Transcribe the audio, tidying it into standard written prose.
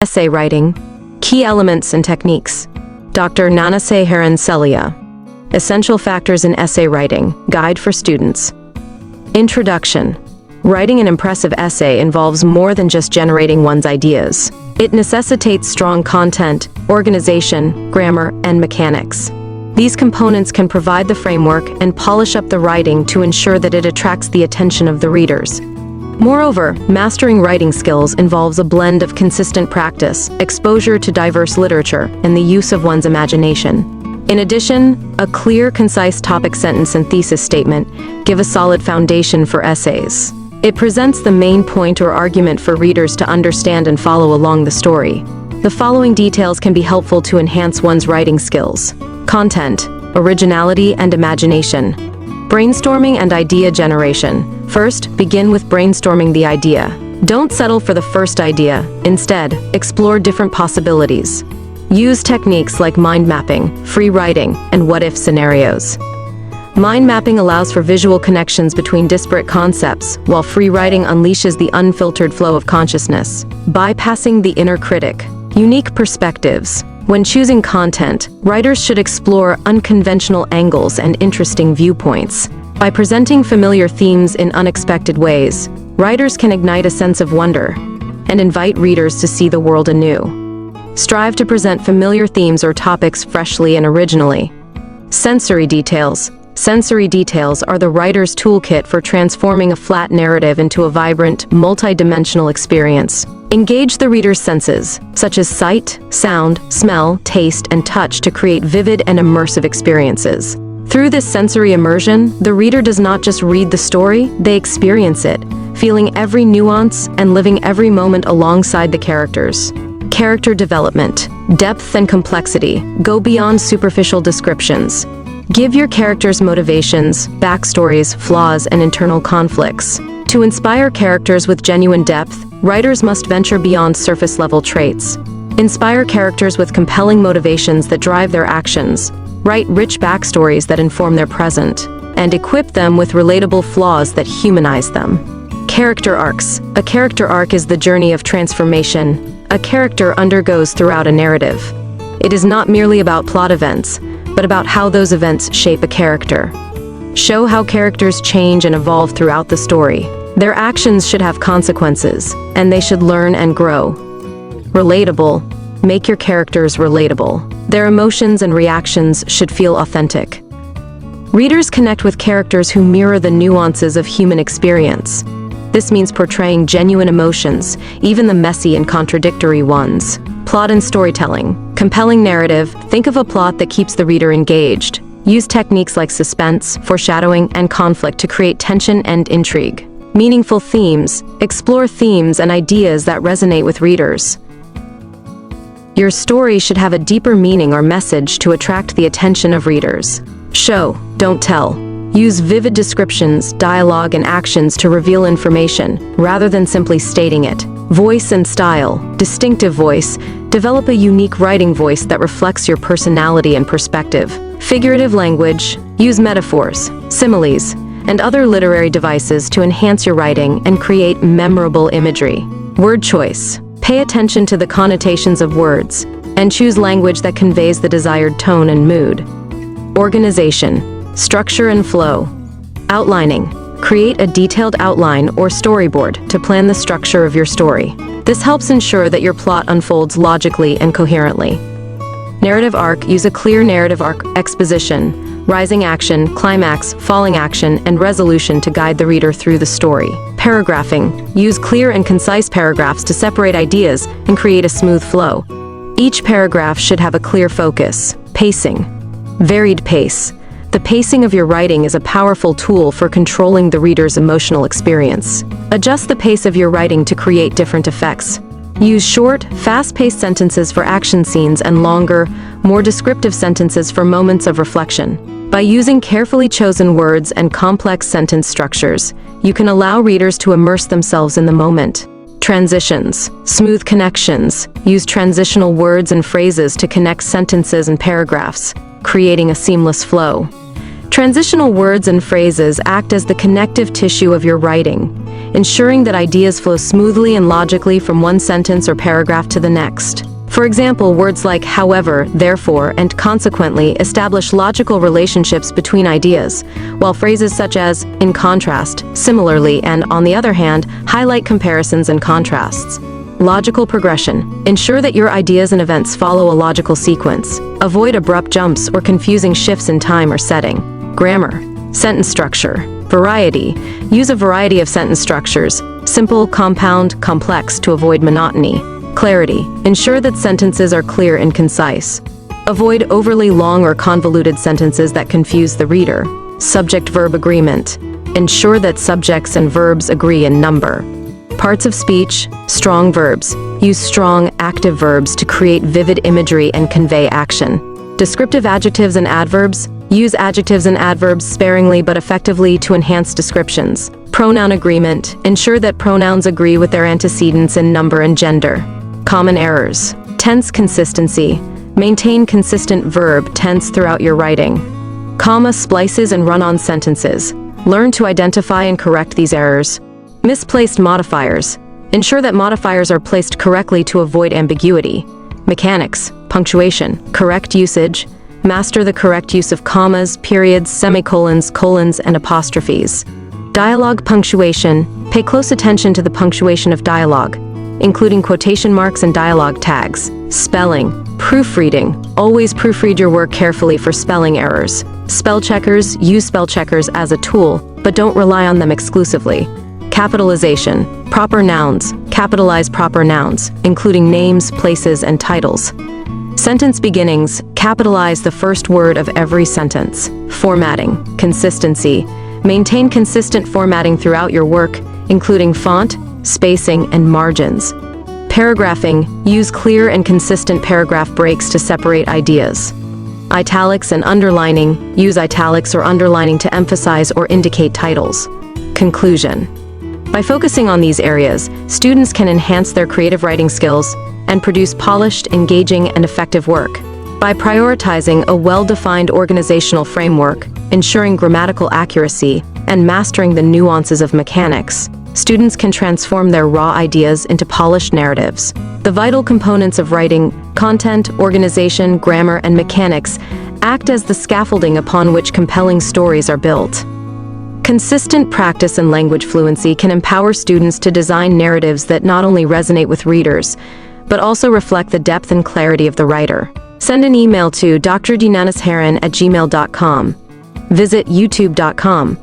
Essay writing. Key elements and techniques. Dr. Nanaseharan Celia. Essential factors in essay writing. Guide for students. Introduction. Writing an impressive essay involves more than just generating one's ideas. It necessitates strong content, organization, grammar, and mechanics. These components can provide the framework and polish up the writing to ensure that it attracts the attention of the readers. Moreover, mastering writing skills involves a blend of consistent practice, exposure to diverse literature, and the use of one's imagination. In addition, a clear, concise topic sentence and thesis statement give a solid foundation for essays. It presents the main point or argument for readers to understand and follow along the story. The following details can be helpful to enhance one's writing skills. Content, originality, and imagination. Brainstorming and idea generation. First, begin with brainstorming the idea. Don't settle for the first idea. Instead, explore different possibilities. Use techniques like mind mapping, free writing, and what-if scenarios. Mind mapping allows for visual connections between disparate concepts, while free writing unleashes the unfiltered flow of consciousness. Bypassing the inner critic. Unique perspectives. When choosing content, writers should explore unconventional angles and interesting viewpoints. By presenting familiar themes in unexpected ways, writers can ignite a sense of wonder and invite readers to see the world anew. Strive to present familiar themes or topics freshly and originally. Sensory details. Sensory details are the writer's toolkit for transforming a flat narrative into a vibrant, multi-dimensional experience. Engage the reader's senses, such as sight, sound, smell, taste, and touch to create vivid and immersive experiences. Through this sensory immersion, the reader does not just read the story, they experience it, feeling every nuance and living every moment alongside the characters. Character development. Depth and complexity. Go beyond superficial descriptions. Give your characters motivations, backstories, flaws, and internal conflicts. To inspire characters with genuine depth, writers must venture beyond surface-level traits. Inspire characters with compelling motivations that drive their actions. Write rich backstories that inform their present, and equip them with relatable flaws that humanize them. Character arcs. A character arc is the journey of transformation a character undergoes throughout a narrative. It is not merely about plot events, but about how those events shape a character. Show how characters change and evolve throughout the story. Their actions should have consequences, and they should learn and grow. Relatable. Make your characters relatable. Their emotions and reactions should feel authentic. Readers connect with characters who mirror the nuances of human experience. This means portraying genuine emotions, even the messy and contradictory ones. Plot and storytelling. Compelling narrative. Think of a plot that keeps the reader engaged. Use techniques like suspense, foreshadowing, and conflict to create tension and intrigue. Meaningful themes. Explore themes and ideas that resonate with readers. Your story should have a deeper meaning or message to attract the attention of readers. Show, don't tell. Use vivid descriptions, dialogue, and actions to reveal information, rather than simply stating it. Voice and style. Distinctive voice. Develop a unique writing voice that reflects your personality and perspective. Figurative language. Use metaphors, similes, and other literary devices to enhance your writing and create memorable imagery. Word choice. Pay attention to the connotations of words, and choose language that conveys the desired tone and mood. Organization. Structure and flow. Outlining. Create a detailed outline or storyboard to plan the structure of your story. This helps ensure that your plot unfolds logically and coherently. Narrative arc. Use a clear narrative arc exposition, rising action, climax, falling action, and resolution to guide the reader through the story. Paragraphing. Use clear and concise paragraphs to separate ideas and create a smooth flow. Each paragraph should have a clear focus. Pacing. Varied pace. The pacing of your writing is a powerful tool for controlling the reader's emotional experience. Adjust the pace of your writing to create different effects. Use short, fast-paced sentences for action scenes and longer, more descriptive sentences for moments of reflection. By using carefully chosen words and complex sentence structures, you can allow readers to immerse themselves in the moment. Transitions. Smooth connections. Use transitional words and phrases to connect sentences and paragraphs, creating a seamless flow. Transitional words and phrases act as the connective tissue of your writing, ensuring that ideas flow smoothly and logically from one sentence or paragraph to the next. For example, words like however, therefore, and consequently establish logical relationships between ideas, while phrases such as in contrast, similarly, and on the other hand, highlight comparisons and contrasts. Logical progression. Ensure that your ideas and events follow a logical sequence. Avoid abrupt jumps or confusing shifts in time or setting. Grammar. Sentence structure. Variety. Use a variety of sentence structures, simple, compound, complex, to avoid monotony. Clarity. Ensure that sentences are clear and concise. Avoid overly long or convoluted sentences that confuse the reader. Subject-verb agreement. Ensure that subjects and verbs agree in number. Parts of speech. Strong verbs. Use strong, active verbs to create vivid imagery and convey action. Descriptive adjectives and adverbs. Use adjectives and adverbs sparingly but effectively to enhance descriptions. Pronoun agreement. Ensure that pronouns agree with their antecedents in number and gender. Common errors. Tense consistency. Maintain consistent verb tense throughout your writing. Comma splices and run-on sentences. Learn to identify and correct these errors. Misplaced modifiers. Ensure that modifiers are placed correctly to avoid ambiguity. Mechanics. Punctuation. Correct usage. Master the correct use of commas, periods, semicolons, colons, and apostrophes. Dialogue punctuation. Pay close attention to the punctuation of dialogue, including quotation marks and dialogue tags. Spelling. Proofreading. Always proofread your work carefully for spelling errors. Spell checkers. Use spell checkers as a tool, but don't rely on them exclusively. Capitalization. Proper nouns. Capitalize proper nouns, including names, places, and titles. Sentence beginnings. Capitalize the first word of every sentence. Formatting. Consistency. Maintain consistent formatting throughout your work, including font, spacing, and margins. Paragraphing. Use clear and consistent paragraph breaks to separate ideas. Italics and underlining. Use italics or underlining to emphasize or indicate titles. Conclusion. By focusing on these areas, students can enhance their creative writing skills and produce polished, engaging, and effective work. By prioritizing a well-defined organizational framework, ensuring grammatical accuracy, and mastering the nuances of mechanics, students can transform their raw ideas into polished narratives. The vital components of writing, content, organization, grammar, and mechanics, act as the scaffolding upon which compelling stories are built. Consistent practice and language fluency can empower students to design narratives that not only resonate with readers, but also reflect the depth and clarity of the writer. Send an email to drdnanasheron@gmail.com. Visit youtube.com